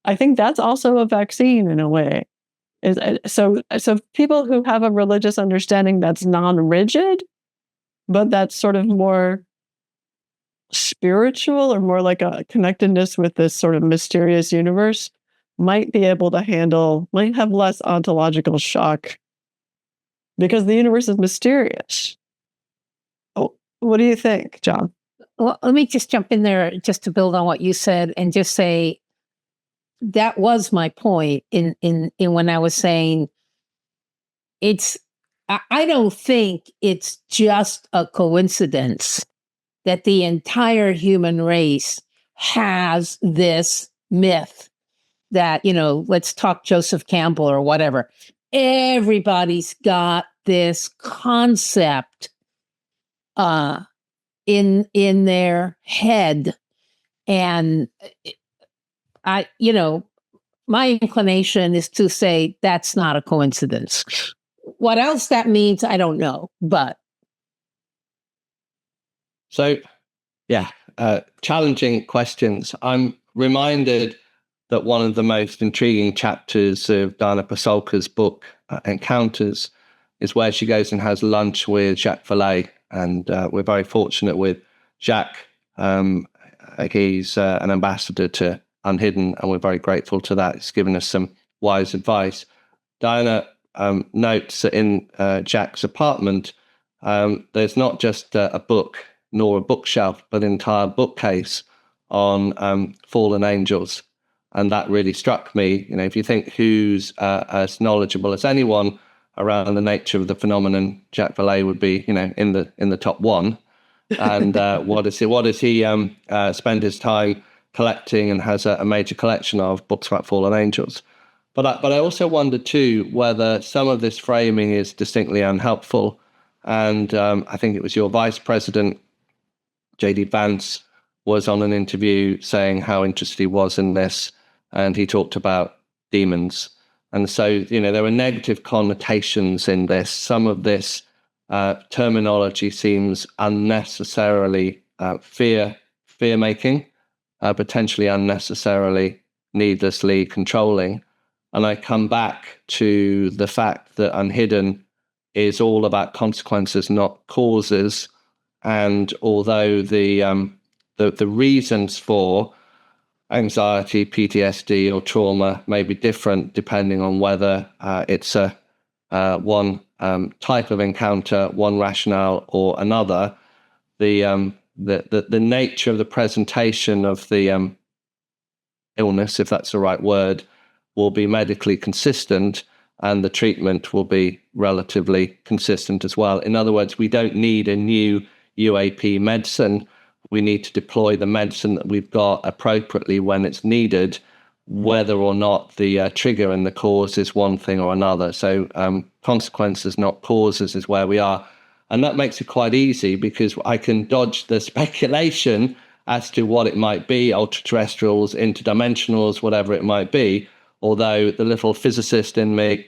I think that's also a vaccine in a way. So people who have a religious understanding that's non-rigid, but that's sort of more spiritual or more like a connectedness with this sort of mysterious universe, might have less ontological shock because the universe is mysterious. Oh, what do you think, John? Well, let me just jump in there just to build on what you said and just say that was my point in when I was saying I don't think it's just a coincidence that the entire human race has this myth that, let's talk Joseph Campbell or whatever. Everybody's got this concept in their head. And my inclination is to say that's not a coincidence. What else that means, I don't know, but. So, yeah, challenging questions. I'm reminded that one of the most intriguing chapters of Dana Pasulka's book, Encounters, is where she goes and has lunch with Jacques Vallée. And we're very fortunate with Jacques. He's an ambassador to uNHIdden, and we're very grateful to that. He's given us some wise advice. Diana notes that in Jacques' apartment, there's not just a book nor a bookshelf, but an entire bookcase on fallen angels. And that really struck me. If you think who's as knowledgeable as anyone around the nature of the phenomenon, Jacques Vallée would be, in the top one. And what does he spend his time collecting, and has a major collection of books about fallen angels. But I also wonder too whether some of this framing is distinctly unhelpful. And I think it was your vice president, J.D. Vance, was on an interview saying how interested he was in this, and he talked about demons. And so, there are negative connotations in this. Some of this terminology seems unnecessarily fear-making, potentially unnecessarily, needlessly controlling. And I come back to the fact that uNHIdden is all about consequences, not causes. And although the reasons for anxiety, PTSD, or trauma may be different depending on whether it's one type of encounter, one rationale, or another, the nature of the presentation of the illness, if that's the right word, will be medically consistent, and the treatment will be relatively consistent as well. In other words, we don't need a new UAP medicine. We need to deploy the medicine that we've got appropriately when it's needed, whether or not the trigger and the cause is one thing or another. So consequences, not causes, is where we are. And that makes it quite easy, because I can dodge the speculation as to what it might be, ultra-terrestrials, interdimensionals, whatever it might be, although the little physicist in me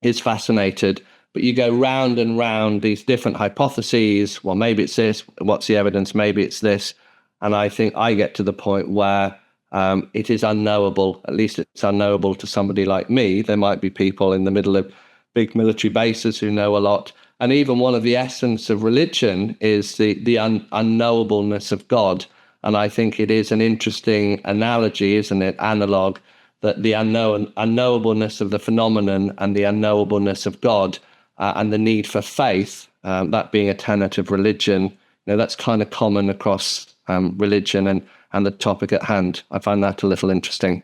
is fascinated. But you go round and round these different hypotheses. Well, maybe it's this. What's the evidence? Maybe it's this. And I think I get to the point where it is unknowable. At least it's unknowable to somebody like me. There might be people in the middle of big military bases who know a lot. And even one of the essence of religion is the unknowableness of God. And I think it is an interesting analogy, isn't it? Analog, that the unknowableness of the phenomenon and the unknowableness of God, and the need for faith, that being a tenet of religion, that's kind of common across religion and the topic at hand. I find that a little interesting.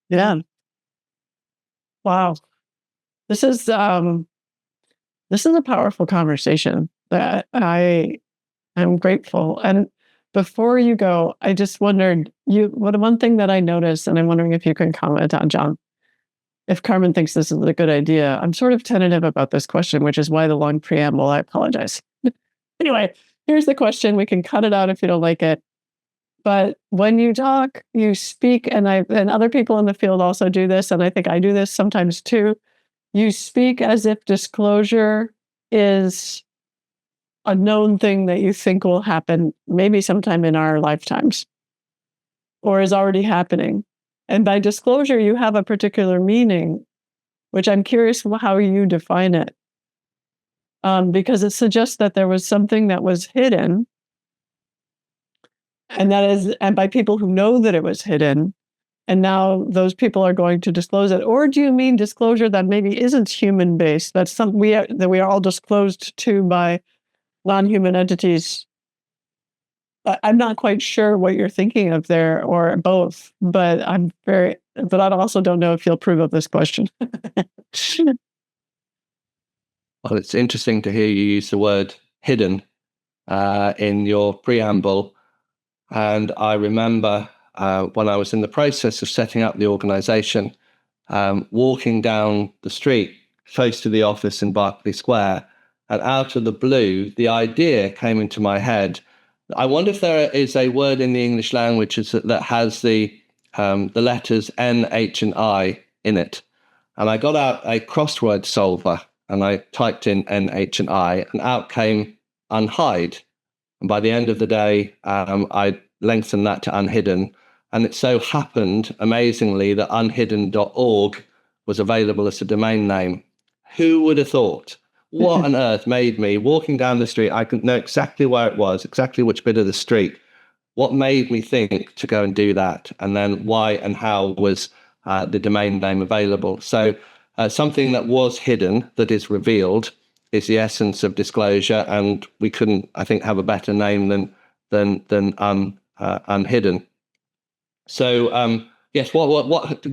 Yeah. Wow. This is a powerful conversation that I'm grateful. And before you go, I just wondered, one thing that I noticed, and I'm wondering if you can comment on, John, if Carmen thinks this is a good idea. I'm sort of tentative about this question, which is why the long preamble. I apologize. Anyway, here's the question. We can cut it out if you don't like it. But when you talk, you speak, and other people in the field also do this, and I think I do this sometimes too. You speak as if disclosure is a known thing that you think will happen maybe sometime in our lifetimes, or is already happening. And by disclosure, you have a particular meaning, which I'm curious how you define it. Because it suggests that there was something that was hidden, and by people who know that it was hidden, and now those people are going to disclose it. Or do you mean disclosure that maybe isn't human based? That's something that we are all disclosed to by non-human entities. I'm not quite sure what you're thinking of there, or both, but I also don't know if you'll approve of this question. Well, it's interesting to hear you use the word hidden in your preamble. And I remember when I was in the process of setting up the organization, walking down the street close to the office in Berkeley Square, and out of the blue, the idea came into my head. I wonder if there is a word in the English language that has the letters N, H, and I in it. And I got out a crossword solver, and I typed in N, H, and I, and out came uNHIdden. And by the end of the day, I lengthened that to uNHIdden. And it so happened, amazingly, that uNHIdden.org was available as a domain name. Who would have thought? What on earth made me, walking down the street, I could know exactly where it was, exactly which bit of the street. What made me think to go and do that? And then why and how was the domain name available? So something that was hidden, that is revealed, is the essence of disclosure. And we couldn't, I think, have a better name than uNHIdden. So yes, what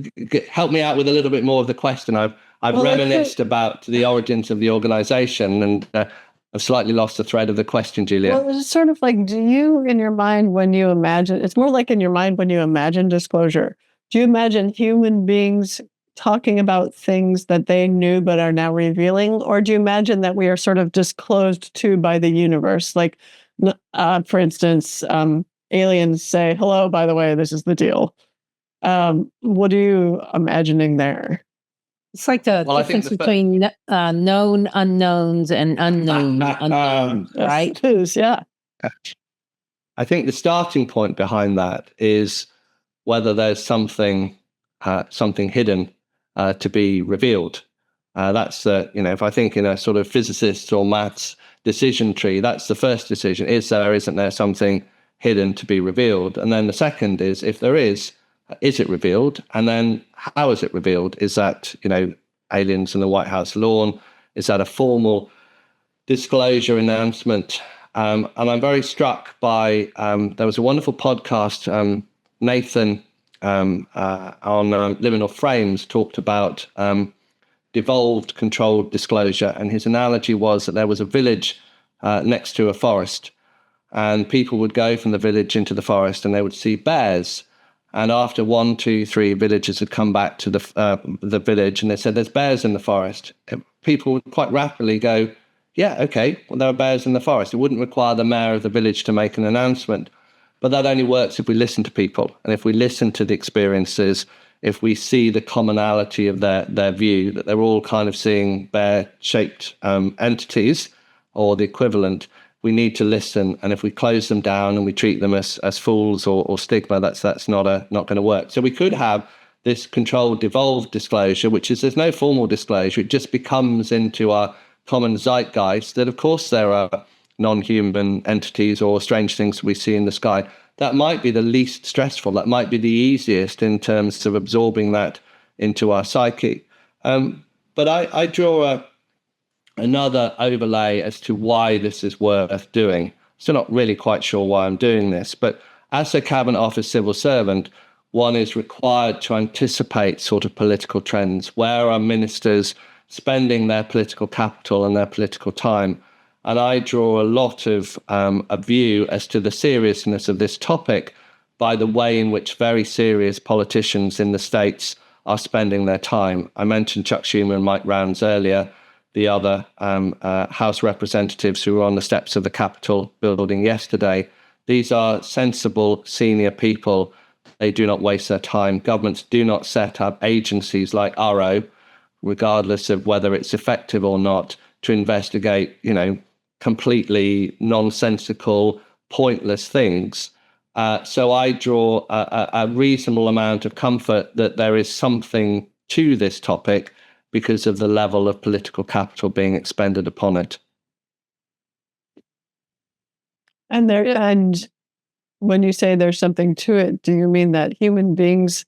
help me out with a little bit more of the question. I've reminisced about the origins of the organization, and I've slightly lost the thread of the question, Julia. Well, it's sort of like, do you, in your mind, when you imagine, it's more like in your mind when you imagine disclosure, do you imagine human beings talking about things that they knew but are now revealing? Or do you imagine that we are sort of disclosed to by the universe? Like, for instance, aliens say, hello, by the way, this is the deal. What are you imagining there? It's like the difference between known unknowns and unknown unknowns, right? It is, yeah. I think the starting point behind that is whether there's something hidden to be revealed. That's if I think in a sort of physicist or maths decision tree, that's the first decision: is there, isn't there something hidden to be revealed? And then the second is, if there is it revealed? And then how is it revealed? Is that, aliens in the White House lawn? Is that a formal disclosure announcement? And I'm very struck by, there was a wonderful podcast, Nathan on Liminal Frames talked about devolved controlled disclosure. And his analogy was that there was a village next to a forest, and people would go from the village into the forest and they would see bears. And after 1, 2, 3 villagers had come back to the village and they said, there's bears in the forest, people would quite rapidly go, yeah, okay, well, there are bears in the forest. It wouldn't require the mayor of the village to make an announcement. But that only works if we listen to people. And if we listen to the experiences, if we see the commonality of their view, that they're all kind of seeing bear-shaped entities or the equivalent, we need to listen. And if we close them down and we treat them as fools or stigma, that's not going to work. So we could have this controlled, devolved disclosure, which is there's no formal disclosure. It just becomes into our common zeitgeist that, of course, there are non-human entities or strange things we see in the sky. That might be the least stressful. That might be the easiest in terms of absorbing that into our psyche. But I draw another overlay as to why this is worth doing. Still not really quite sure why I'm doing this, but as a Cabinet Office civil servant, one is required to anticipate sort of political trends. Where are ministers spending their political capital and their political time? And I draw a lot of a view as to the seriousness of this topic by the way in which very serious politicians in the States are spending their time. I mentioned Chuck Schumer and Mike Rounds earlier, the other House representatives who were on the steps of the Capitol building yesterday. These are sensible senior people. They do not waste their time. Governments do not set up agencies like ARO, regardless of whether it's effective or not, to investigate, completely nonsensical, pointless things. So I draw a reasonable amount of comfort that there is something to this topic because of the level of political capital being expended upon it. And when you say there's something to it, do you mean that human beings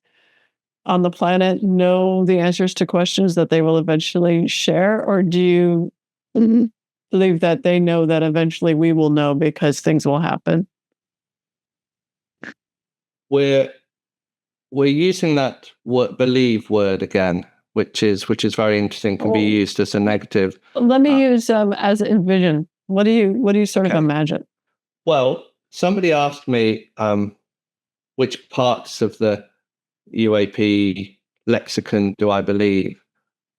on the planet know the answers to questions that they will eventually share? Or do you believe that they know that eventually we will know because things will happen? We're using that believe word again, which is very interesting, can be used as a negative. Let me use as envision. What do you sort of imagine? Well, somebody asked me which parts of the UAP lexicon do I believe?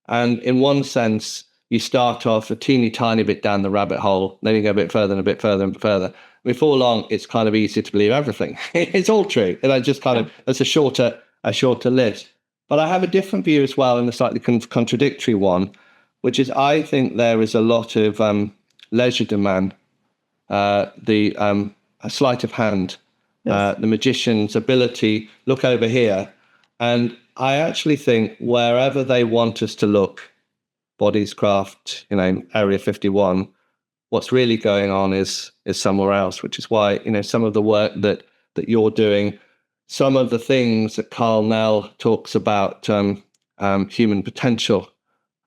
And in one sense, you start off a teeny tiny bit down the rabbit hole, then you go a bit further and a bit further and further. Before long, it's kind of easy to believe everything. It's all true. And I just kind of, it's a shorter list. But I have a different view as well, and a slightly contradictory one, which is I think there is a lot of leisure demand, a sleight of hand, the magician's ability, look over here. And I actually think wherever they want us to look, bodies, craft, Area 51, what's really going on is somewhere else, which is why, some of the work that you're doing, some of the things that Carl Nell talks about, human potential,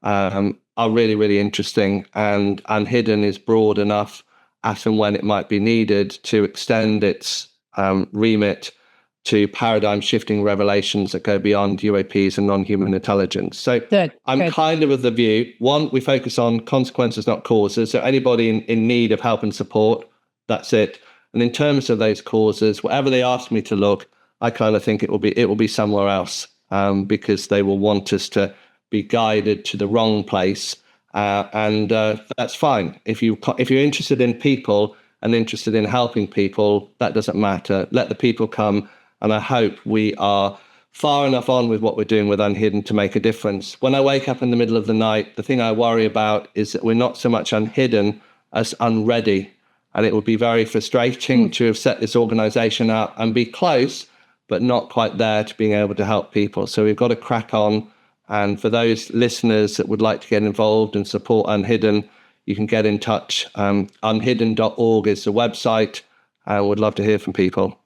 are really, really interesting. And uNHIdden is broad enough as and when it might be needed to extend its remit to paradigm-shifting revelations that go beyond UAPs and non-human intelligence. So I'm kind of the view, one, we focus on consequences, not causes. So anybody in need of help and support, that's it. And in terms of those causes, wherever they ask me to look, I kind of think it will be somewhere else, because they will want us to be guided to the wrong place. And that's fine. If you're interested in people and interested in helping people, that doesn't matter. Let the people come. And I hope we are far enough on with what we're doing with uNHIdden to make a difference. When I wake up in the middle of the night, the thing I worry about is that we're not so much uNHIdden as unready. And it would be very frustrating to have set this organization up and be close, but not quite there to being able to help people. So we've got to crack on. And for those listeners that would like to get involved and support uNHIdden, you can get in touch. uNHIdden.org is the website. I would love to hear from people.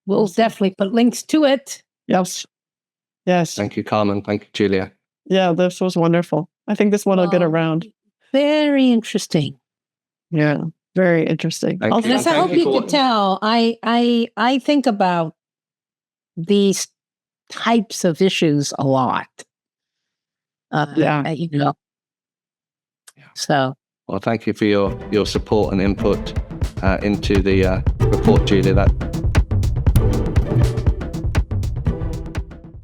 We'll definitely put links to it. Yes. Thank you, Carmen. Thank you, Julia. Yeah, this was wonderful. I think this one will get around. Very interesting. Yeah, very interesting. And as I hope you could tell, I think about these types of issues a lot. So. Well, thank you for your support and input into the report, Julia.